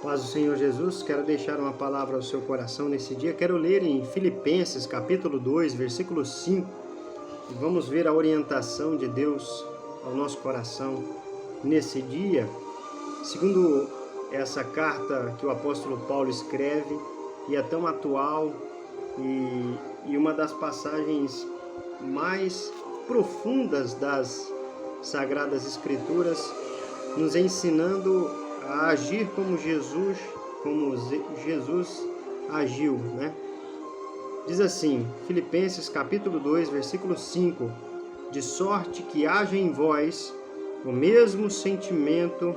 Paz do Senhor Jesus, quero deixar uma palavra ao seu coração nesse dia. Quero ler em Filipenses, capítulo 2, versículo 5. E vamos ver a orientação de Deus ao nosso coração nesse dia. Segundo essa carta que o apóstolo Paulo escreve, e é tão atual, e uma das passagens mais profundas das Sagradas Escrituras, nos ensinando a agir como Jesus agiu, né? Diz assim, Filipenses capítulo 2, versículo 5, de sorte que haja em vós o mesmo sentimento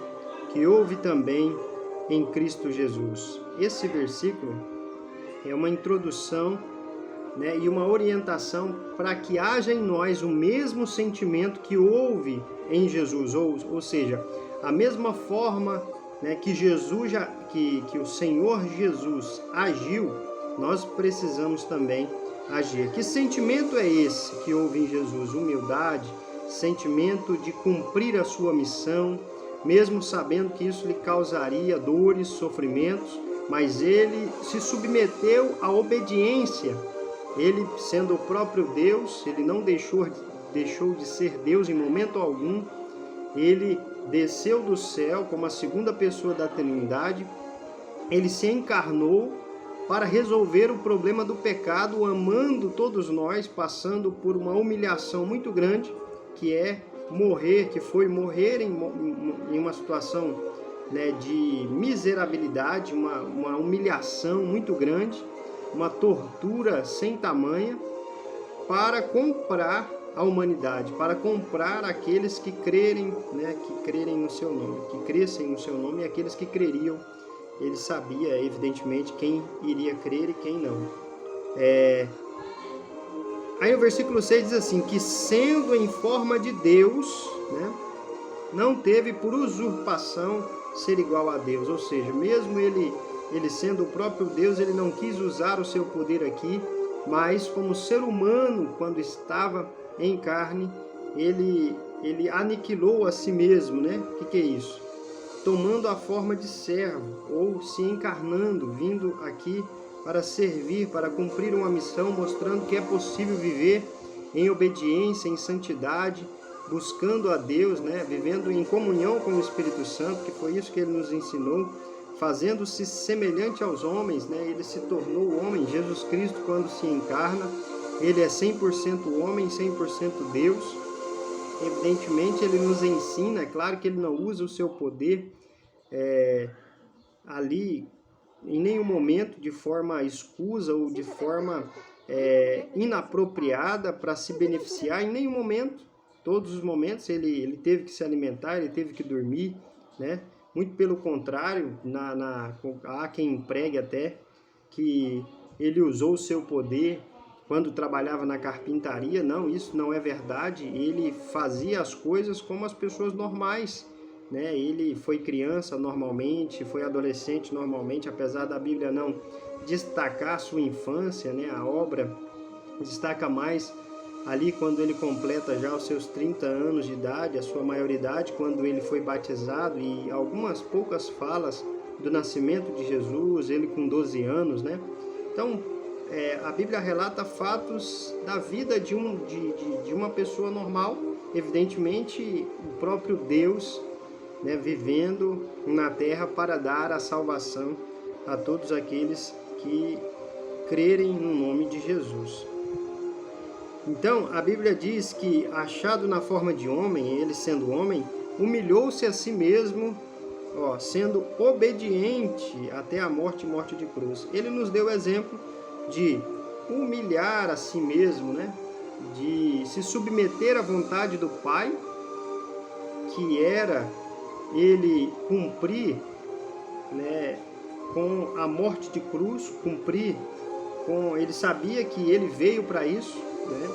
que houve também em Cristo Jesus. Esse versículo é uma introdução, né, e uma orientação para que haja em nós o mesmo sentimento que houve em Jesus, ou seja, a mesma forma, né, que o Senhor Jesus agiu, nós precisamos também agir. Que sentimento é esse que houve em Jesus? Humildade, sentimento de cumprir a sua missão, mesmo sabendo que isso lhe causaria dores, sofrimentos, mas ele se submeteu à obediência. Ele, sendo o próprio Deus, ele não deixou de ser Deus em momento algum. Ele desceu do céu como a segunda pessoa da Trindade. Ele se encarnou para resolver o problema do pecado, amando todos nós, passando por uma humilhação muito grande, que foi morrer em uma situação, né, de miserabilidade, uma humilhação muito grande, uma tortura sem tamanha, para comprar a humanidade, para comprar aqueles que crerem, né, que crerem no seu nome, que crescem no seu nome, e aqueles que creriam. Ele sabia, evidentemente, quem iria crer e quem não. Aí o versículo 6 diz assim, que sendo em forma de Deus, né, não teve por usurpação ser igual a Deus, ou seja, mesmo ele sendo o próprio Deus, ele não quis usar o seu poder aqui, mas como ser humano, quando estava em carne, ele aniquilou a si mesmo, né? O que é isso? Tomando a forma de servo, ou se encarnando, vindo aqui para servir, para cumprir uma missão, mostrando que é possível viver em obediência, em santidade, buscando a Deus, né? Vivendo em comunhão com o Espírito Santo, que foi isso que ele nos ensinou, fazendo-se semelhante aos homens, né? Ele se tornou homem. Jesus Cristo, quando se encarna, ele é 100% homem, 100% Deus. Evidentemente, ele nos ensina, é claro que ele não usa o seu poder ali, em nenhum momento, de forma escusa ou de forma inapropriada para se beneficiar, em nenhum momento. Todos os momentos ele teve que se alimentar, ele teve que dormir, né? Muito pelo contrário, há quem pregue até que ele usou o seu poder quando trabalhava na carpintaria. Não, isso não é verdade. Ele fazia as coisas como as pessoas normais, né? Ele foi criança normalmente, foi adolescente normalmente, apesar da Bíblia não destacar a sua infância, né? A obra destaca mais ali quando ele completa já os seus 30 anos de idade, a sua maioridade, quando ele foi batizado, e algumas poucas falas do nascimento de Jesus, ele com 12 anos, né? Então, a Bíblia relata fatos da vida de uma pessoa normal, evidentemente o próprio Deus, né, vivendo na terra para dar a salvação a todos aqueles que crerem no nome de Jesus. Então, a Bíblia diz que, achado na forma de homem, ele sendo homem, humilhou-se a si mesmo, sendo obediente até a morte e morte de cruz. Ele nos deu o exemplo de humilhar a si mesmo, né? De se submeter à vontade do Pai, que era ele cumprir, né, com a morte de cruz, ele sabia que ele veio para isso, né?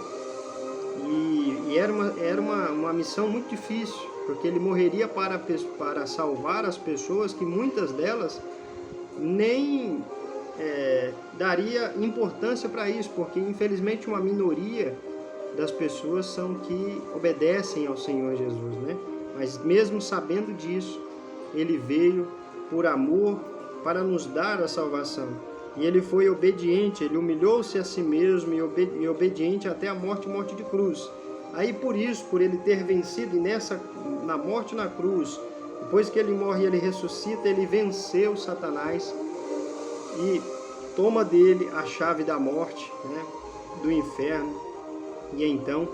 E era uma missão muito difícil, porque ele morreria para salvar as pessoas, que muitas delas nem daria importância para isso, porque infelizmente uma minoria das pessoas são que obedecem ao Senhor Jesus, né? Mas mesmo sabendo disso, ele veio por amor para nos dar a salvação. E ele foi obediente, ele humilhou-se a si mesmo e obediente até a morte de cruz. Aí por isso, por ele ter vencido na morte na cruz, depois que ele morre e ele ressuscita, ele venceu Satanás e toma dele a chave da morte, né, do inferno. E então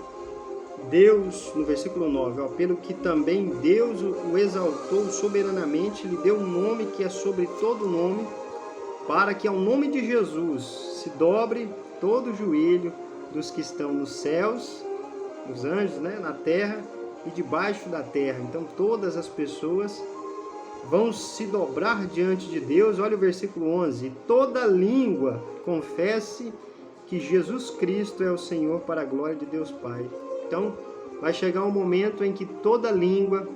Deus, no versículo 9, pelo que também Deus o exaltou soberanamente, lhe deu um nome que é sobre todo nome, para que ao nome de Jesus se dobre todo o joelho dos que estão nos céus, os anjos, né, na terra e debaixo da terra. Então todas as pessoas vão se dobrar diante de Deus. Olha o versículo 11. E toda língua confesse que Jesus Cristo é o Senhor, para a glória de Deus Pai. Então vai chegar um momento em que toda língua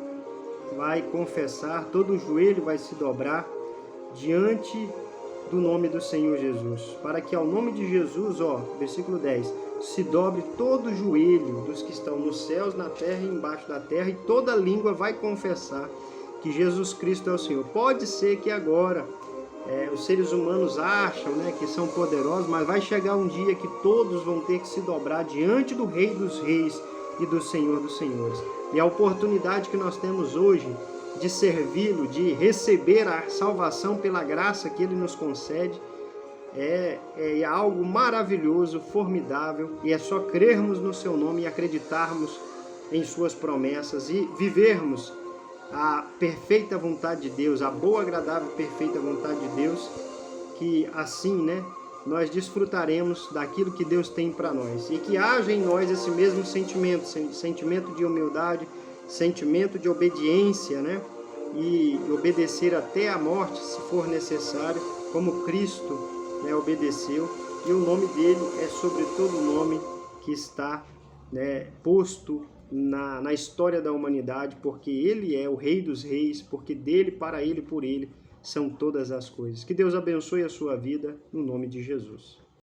vai confessar, todo joelho vai se dobrar diante do nome do Senhor Jesus, para que ao nome de Jesus, versículo 10, se dobre todo o joelho dos que estão nos céus, na terra e embaixo da terra, e toda língua vai confessar que Jesus Cristo é o Senhor. Pode ser que agora os seres humanos acham, né, que são poderosos, mas vai chegar um dia que todos vão ter que se dobrar diante do Rei dos Reis e do Senhor dos Senhores. E a oportunidade que nós temos hoje de servi-lo, de receber a salvação pela graça que ele nos concede, é algo maravilhoso, formidável, e é só crermos no seu nome e acreditarmos em suas promessas e vivermos a perfeita vontade de Deus, a boa, agradável, perfeita vontade de Deus, que assim, né, nós desfrutaremos daquilo que Deus tem para nós, e que haja em nós esse mesmo sentimento de humildade, sentimento de obediência, né, e obedecer até a morte, se for necessário, como Cristo, né, obedeceu, e o nome dele é sobre todo nome que está, né, posto na história da humanidade, porque ele é o Rei dos Reis, porque dele, para ele, por ele, são todas as coisas. Que Deus abençoe a sua vida, no nome de Jesus.